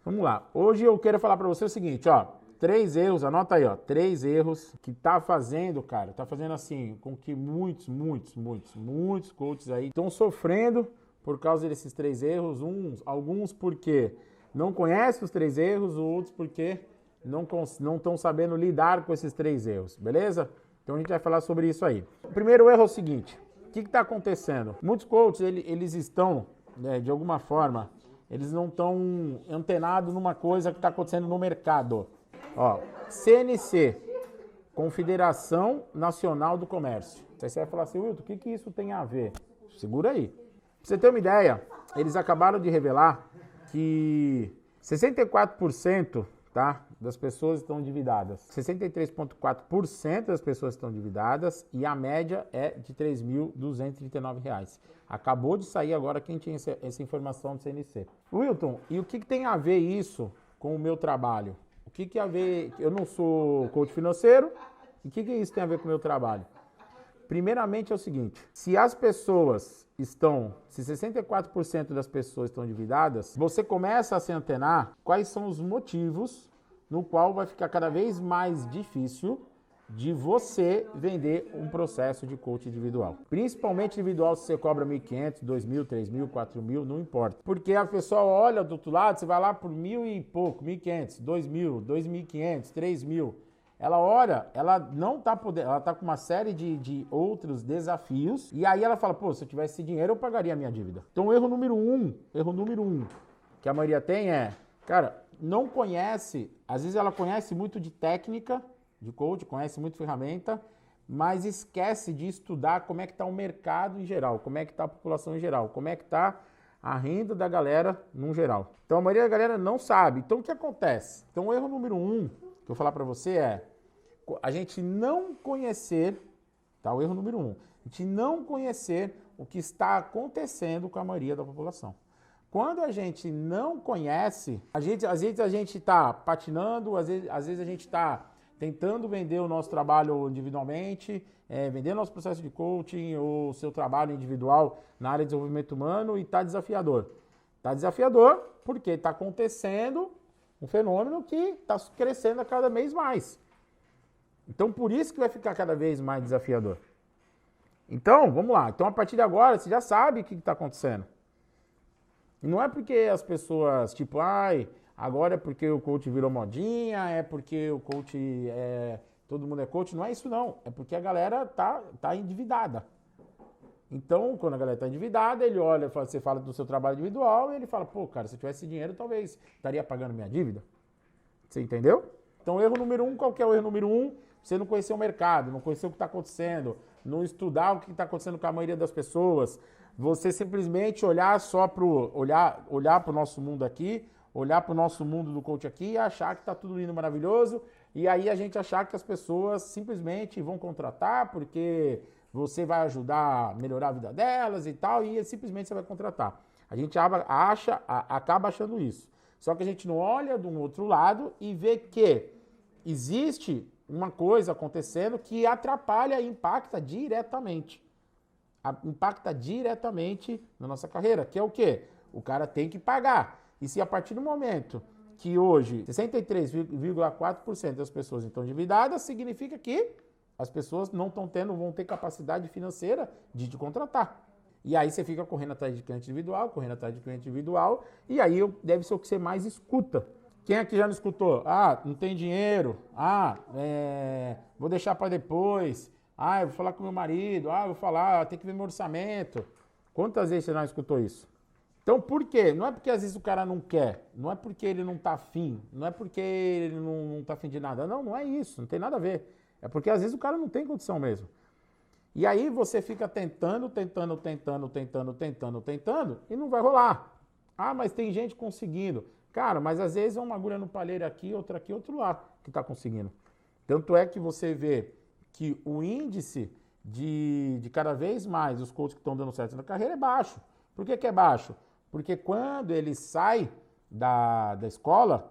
Vamos lá. Hoje eu quero falar para você o seguinte, ó. 3 erros, anota aí, ó. 3 erros que tá fazendo, cara. Tá fazendo assim, com que muitos coaches aí estão sofrendo por causa desses 3 erros. Alguns porque não conhecem os 3 erros, outros porque não estão sabendo lidar com esses 3 erros, beleza? Então a gente vai falar sobre isso aí. O primeiro erro é o seguinte. O que está acontecendo? Muitos coaches, eles estão, de alguma forma, eles não estão antenados numa coisa que está acontecendo no mercado. Ó, CNC, Confederação Nacional do Comércio. Aí você vai falar assim, Wilton, o que isso tem a ver? Segura aí. Pra você ter uma ideia, eles acabaram de revelar que 64%, tá, das pessoas estão endividadas. 63,4% das pessoas estão endividadas e a média é de R$ 3.239. Acabou de sair agora quem tinha essa informação do CNC. Wilton, e o que tem a ver isso com o meu trabalho? O que a ver? Eu não sou coach financeiro. E o que isso tem a ver com o meu trabalho? Primeiramente é o seguinte, se 64% das pessoas estão endividadas, você começa a se antenar quais são os motivos no qual vai ficar cada vez mais difícil de você vender um processo de coach individual. Principalmente individual, se você cobra R$ 1.500, R$ 2.000, R$ 3.000, R$ 4.000, não importa. Porque a pessoa olha do outro lado, você vai lá por 1.000 e pouco, 1.500, 2.000, 2.500, 3.000. Ela olha, ela não tá podendo, ela tá com uma série de outros desafios, e aí ela fala, pô, se eu tivesse esse dinheiro, eu pagaria a minha dívida. Então, o erro número um, que a maioria tem é, cara, não conhece, às vezes ela conhece muito de técnica, de coach, conhece muito ferramenta, mas esquece de estudar como é que tá o mercado em geral, como é que tá a população em geral, como é que tá a renda da galera no geral. Então, a maioria da galera não sabe. Então, o que acontece? Então, o erro número um que eu vou falar para você é a gente não conhecer, tá? O erro número um, a gente não conhecer o que está acontecendo com a maioria da população. Quando a gente não conhece, às vezes a gente está patinando, às vezes a gente está tentando vender o nosso trabalho individualmente, vender nosso processo de coaching ou seu trabalho individual na área de desenvolvimento humano e está desafiador. Está desafiador porque está acontecendo um fenômeno que está crescendo a cada vez mais. Então, por isso que vai ficar cada vez mais desafiador. Então, vamos lá. Então, a partir de agora, você já sabe o que está acontecendo. E não é porque as pessoas, tipo, agora é porque o coach virou modinha, é porque o coach todo mundo é coach. Não é isso, não. É porque a galera tá endividada. Então, quando a galera está endividada, ele olha, você fala do seu trabalho individual e ele fala, pô, cara, se eu tivesse dinheiro, talvez estaria pagando minha dívida. Você entendeu? Então, erro número um, qual que é o erro número um? Você não conhecer o mercado, não conhecer o que está acontecendo, não estudar o que está acontecendo com a maioria das pessoas. Você simplesmente olhar só para olhar para o nosso mundo aqui, olhar para o nosso mundo do coach aqui e achar que está tudo lindo, maravilhoso. E aí a gente achar que as pessoas simplesmente vão contratar porque você vai ajudar a melhorar a vida delas e tal, e simplesmente você vai contratar. A gente acaba achando isso. Só que a gente não olha de um outro lado e vê que existe uma coisa acontecendo que atrapalha e impacta diretamente. Impacta diretamente na nossa carreira, que é o quê? O cara tem que pagar. E se a partir do momento que hoje 63,4% das pessoas estão endividadas, significa que as pessoas não vão ter capacidade financeira de te contratar. E aí você fica correndo atrás de cliente individual, e aí deve ser o que você mais escuta. Quem aqui já não escutou? Não tem dinheiro. Vou deixar para depois. Eu vou falar com meu marido. Eu vou falar, tem que ver meu orçamento. Quantas vezes você não escutou isso? Então, por quê? Não é porque às vezes o cara não quer. Não é porque ele não tá afim. Não é porque ele não tá afim de nada. Não é isso. Não tem nada a ver. É porque às vezes o cara não tem condição mesmo. E aí você fica tentando e não vai rolar. Mas tem gente conseguindo. Cara, mas às vezes é uma agulha no palheiro aqui, outro lá, que está conseguindo. Tanto é que você vê que o índice de cada vez mais os coaches que estão dando certo na carreira é baixo. Por que é baixo? Porque quando ele sai da escola,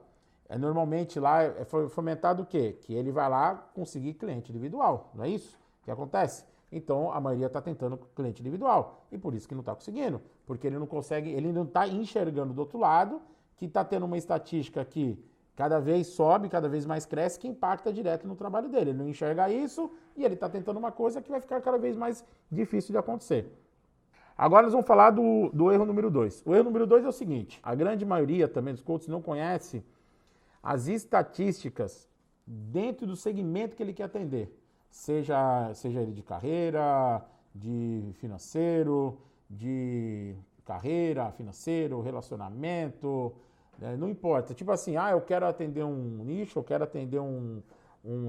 normalmente lá é fomentado o quê? Que ele vai lá conseguir cliente individual, não é isso que acontece? Então, a maioria está tentando cliente individual. E por isso que não está conseguindo. Porque ele não consegue, ele não está enxergando do outro lado que está tendo uma estatística que cada vez sobe, cada vez mais cresce, que impacta direto no trabalho dele. Ele não enxerga isso e ele está tentando uma coisa que vai ficar cada vez mais difícil de acontecer. Agora nós vamos falar do erro número 2. O erro número 2 é o seguinte, a grande maioria também dos coaches não conhece as estatísticas dentro do segmento que ele quer atender. Seja ele de carreira, de financeiro, de carreira, financeiro, relacionamento, não importa. Tipo assim, eu quero atender um nicho, eu quero atender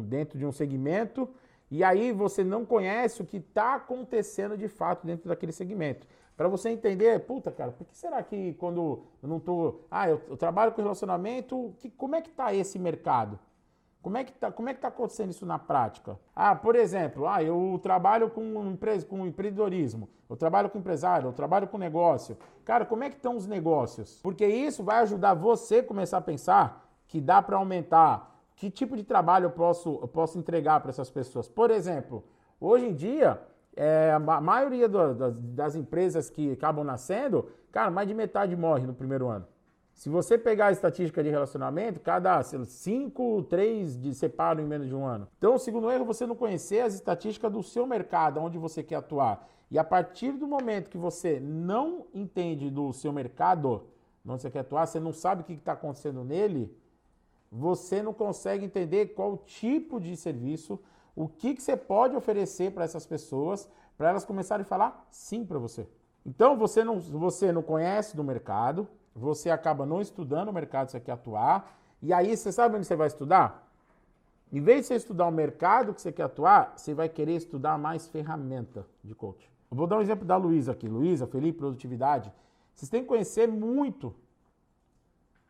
dentro de um segmento, e aí você não conhece o que está acontecendo de fato dentro daquele segmento. Para você entender, puta, cara, por que será que quando eu não tô... eu trabalho com relacionamento, como é que tá esse mercado? Como é que tá acontecendo isso na prática? Por exemplo, eu trabalho com empreendedorismo, eu trabalho com empresário, eu trabalho com negócio. Cara, como é que estão os negócios? Porque isso vai ajudar você a começar a pensar que dá para aumentar. Que tipo de trabalho eu posso entregar para essas pessoas? Por exemplo, hoje em dia, a maioria das empresas que acabam nascendo, cara, mais de metade morre no primeiro ano. Se você pegar a estatística de relacionamento, cada 5, 3 separam em menos de um ano. Então, o segundo erro é você não conhecer as estatísticas do seu mercado, onde você quer atuar. E a partir do momento que você não entende do seu mercado, onde você quer atuar, você não sabe o que está acontecendo nele, você não consegue entender qual tipo de serviço, o que você pode oferecer para essas pessoas, para elas começarem a falar sim para você. Então, você não conhece do mercado, você acaba não estudando o mercado que você quer atuar, e aí você sabe onde você vai estudar? Em vez de você estudar o mercado que você quer atuar, você vai querer estudar mais ferramenta de coaching. Eu vou dar um exemplo da Luísa aqui. Luísa, Felipe, produtividade. Vocês têm que conhecer muito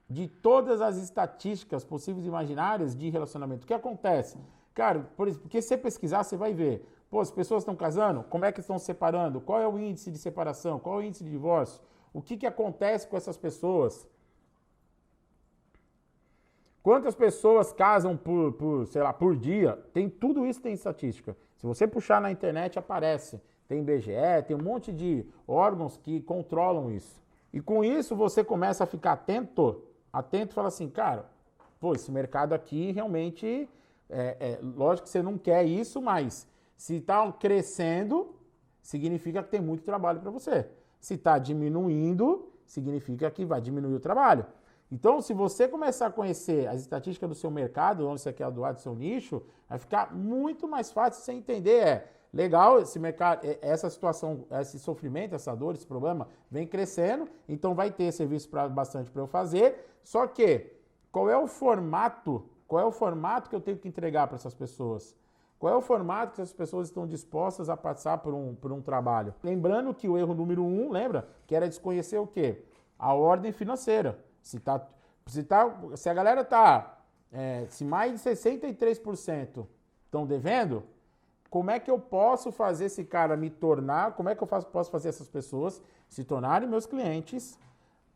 de todas as estatísticas possíveis e imaginárias de relacionamento. O que acontece? Cara, porque se você pesquisar, você vai ver. As pessoas estão casando? Como é que estão se separando? Qual é o índice de separação? Qual é o índice de divórcio? O que acontece com essas pessoas? Quantas pessoas casam por dia? Tudo isso tem estatística. Se você puxar na internet, aparece. Tem IBGE, tem um monte de órgãos que controlam isso. E com isso, você começa a ficar atento e fala assim, cara, esse mercado aqui realmente, lógico que você não quer isso, mas se está crescendo, significa que tem muito trabalho para você. Se está diminuindo, significa que vai diminuir o trabalho. Então, se você começar a conhecer as estatísticas do seu mercado, onde você quer atuar do seu nicho, vai ficar muito mais fácil você entender. Legal, esse mercado, essa situação, esse sofrimento, essa dor, esse problema vem crescendo, então vai ter serviço bastante para eu fazer. Só que, qual é o formato que eu tenho que entregar para essas pessoas? Qual é o formato que as pessoas estão dispostas a passar por um trabalho? Lembrando que o erro número 1, lembra? Que era desconhecer o quê? A ordem financeira. Se a galera se mais de 63% estão devendo, como é que eu posso fazer esse cara me tornar, como é que eu posso fazer essas pessoas se tornarem meus clientes,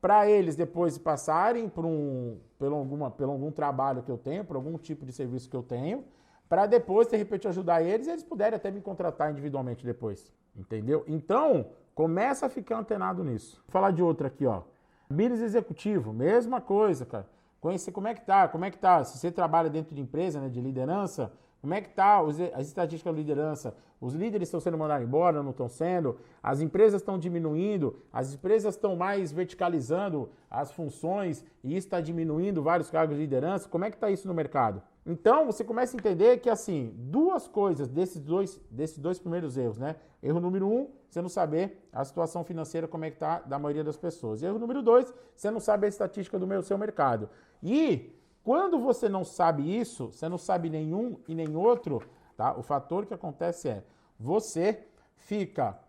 para eles depois passarem por algum trabalho que eu tenho, por algum tipo de serviço que eu tenho, para depois, de repente, ajudar eles e eles puderem até me contratar individualmente depois. Entendeu? Então, começa a ficar antenado nisso. Vou falar de outra aqui, ó. Business executivo, mesma coisa, cara. Conhecer como é que tá. Se você trabalha dentro de empresa, né, de liderança, como é que tá as estatísticas de liderança? Os líderes estão sendo mandados embora, não estão sendo? As empresas estão diminuindo? As empresas estão mais verticalizando as funções e isso está diminuindo vários cargos de liderança? Como é que está isso no mercado? Então, você começa a entender que, assim, duas coisas desses dois primeiros erros, né? Erro número 1, você não saber a situação financeira, como é que tá da maioria das pessoas. Erro número 2, você não sabe a estatística do seu mercado. E quando você não sabe isso, você não sabe nenhum e nem outro, tá? O fator que acontece é, você fica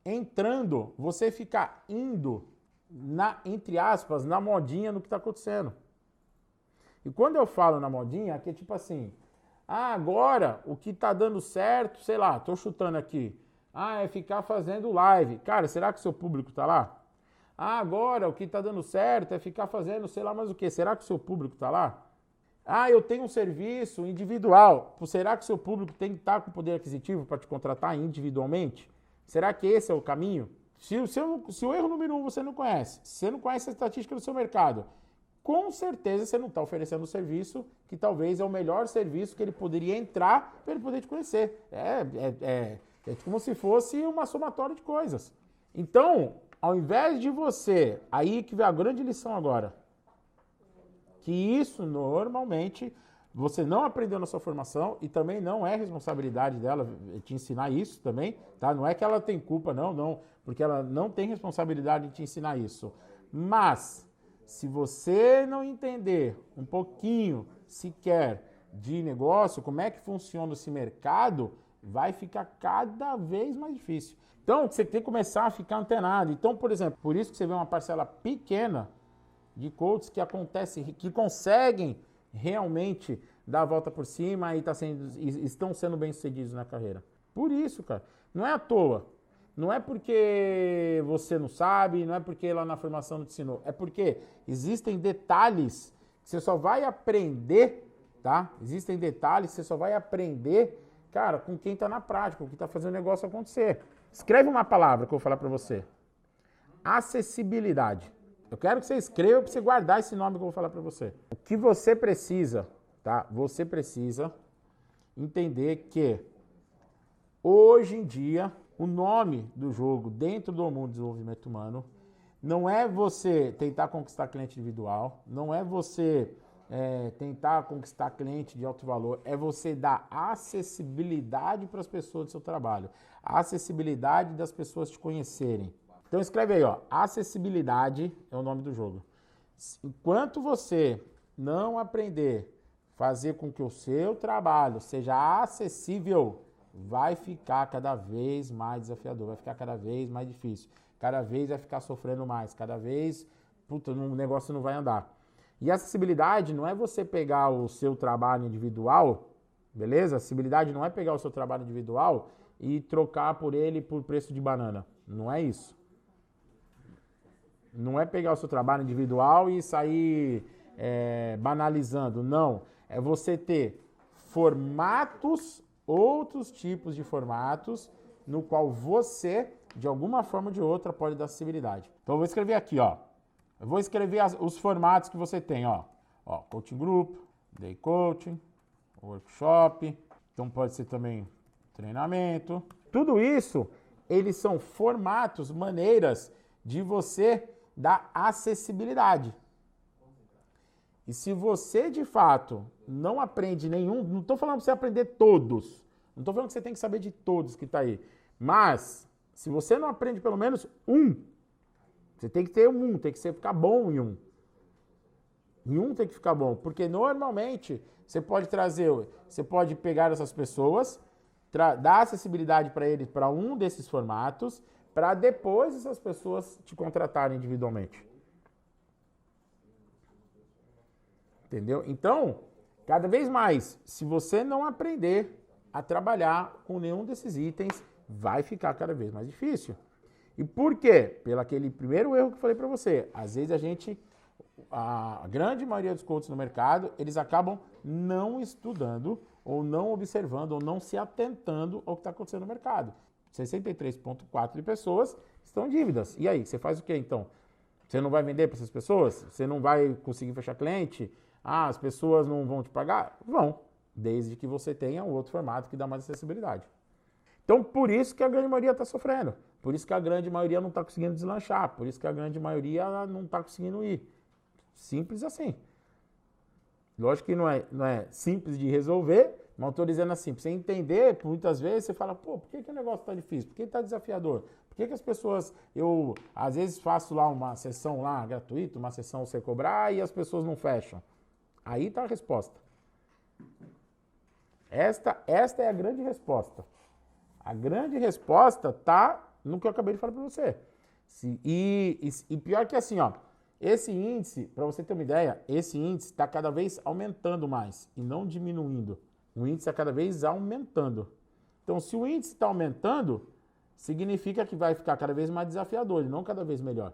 indo, entre aspas, na modinha no que está acontecendo. E quando eu falo na modinha, aqui é tipo assim, agora o que tá dando certo, sei lá, tô chutando aqui, é ficar fazendo live. Cara, será que o seu público tá lá? Agora o que tá dando certo é ficar fazendo sei lá mais o que. Será que o seu público tá lá? Eu tenho um serviço individual. Será que o seu público tem que estar com poder aquisitivo para te contratar individualmente? Será que esse é o caminho? Se o erro número 1 você não conhece, se você não conhece a estatística do seu mercado, com certeza você não está oferecendo um serviço que talvez é o melhor serviço que ele poderia entrar para ele poder te conhecer. É como se fosse uma somatória de coisas. Então, ao invés de você, aí que vem a grande lição agora, que isso normalmente você não aprendeu na sua formação e também não é responsabilidade dela te ensinar isso também, tá? Não é que ela tem culpa, não, porque ela não tem responsabilidade de te ensinar isso. Mas, se você não entender um pouquinho sequer de negócio, como é que funciona esse mercado, vai ficar cada vez mais difícil. Então, você tem que começar a ficar antenado. Então, por exemplo, por isso que você vê uma parcela pequena de coaches que conseguem realmente dar a volta por cima e estão sendo bem-sucedidos na carreira. Por isso, cara. Não é à toa. Não é porque você não sabe, não é porque lá na formação não te ensinou. É porque existem detalhes que você só vai aprender, tá? Existem detalhes que você só vai aprender, cara, com quem tá na prática, com quem tá fazendo o negócio acontecer. Escreve uma palavra que eu vou falar para você. Acessibilidade. Eu quero que você escreva para você guardar esse nome que eu vou falar para você. O que você precisa, tá? Você precisa entender que hoje em dia o nome do jogo dentro do mundo do desenvolvimento humano não é você tentar conquistar cliente individual, não é você tentar conquistar cliente de alto valor, é você dar acessibilidade para as pessoas do seu trabalho, a acessibilidade das pessoas te conhecerem. Então escreve aí, ó, acessibilidade é o nome do jogo. Enquanto você não aprender a fazer com que o seu trabalho seja acessível, vai ficar cada vez mais desafiador, vai ficar cada vez mais difícil, cada vez vai ficar sofrendo mais, cada vez, o negócio não vai andar. E acessibilidade não é você pegar o seu trabalho individual, beleza? Acessibilidade não é pegar o seu trabalho individual e trocar por ele por preço de banana, não é isso. Não é pegar o seu trabalho individual e sair banalizando, não. É você ter formatos, outros tipos de formatos, no qual você, de alguma forma ou de outra, pode dar acessibilidade. Então eu vou escrever aqui, ó. Eu vou escrever os formatos que você tem, ó. Coaching Group, Day Coaching, Workshop, então pode ser também treinamento. Tudo isso, eles são formatos, maneiras de você dar acessibilidade. E se você, de fato, não aprende nenhum, não estou falando para você aprender todos, não estou falando que você tem que saber de todos que está aí, mas se você não aprende pelo menos um, você tem que ter um, tem que ficar bom em um. Em um tem que ficar bom, porque normalmente você pode pegar essas pessoas, dar acessibilidade para eles para um desses formatos, para depois essas pessoas te contratarem individualmente. Entendeu? Então, cada vez mais, se você não aprender a trabalhar com nenhum desses itens, vai ficar cada vez mais difícil. E por quê? Pelo aquele primeiro erro que eu falei para você. Às vezes a grande maioria dos coaches no mercado, eles acabam não estudando, ou não observando, ou não se atentando ao que está acontecendo no mercado. 63,4% de pessoas estão em dívidas. E aí, você faz o quê então? Você não vai vender para essas pessoas? Você não vai conseguir fechar cliente? As pessoas não vão te pagar? Vão, desde que você tenha um outro formato que dá mais acessibilidade. Então, por isso que a grande maioria está sofrendo. Por isso que a grande maioria não está conseguindo deslanchar. Por isso que a grande maioria não está conseguindo ir. Simples assim. Lógico que não é simples de resolver, mas estou dizendo assim, para você entender, muitas vezes você fala, por que o negócio está difícil? Por que está desafiador? Por que as pessoas, eu às vezes faço lá uma sessão lá gratuita, uma sessão sem cobrar e as pessoas não fecham? Aí está a resposta. Esta é a grande resposta. A grande resposta está no que eu acabei de falar para você. E pior que assim, ó, esse índice, para você ter uma ideia, esse índice está cada vez aumentando mais e não diminuindo. O índice está cada vez aumentando. Então, se o índice está aumentando, significa que vai ficar cada vez mais desafiador e não cada vez melhor.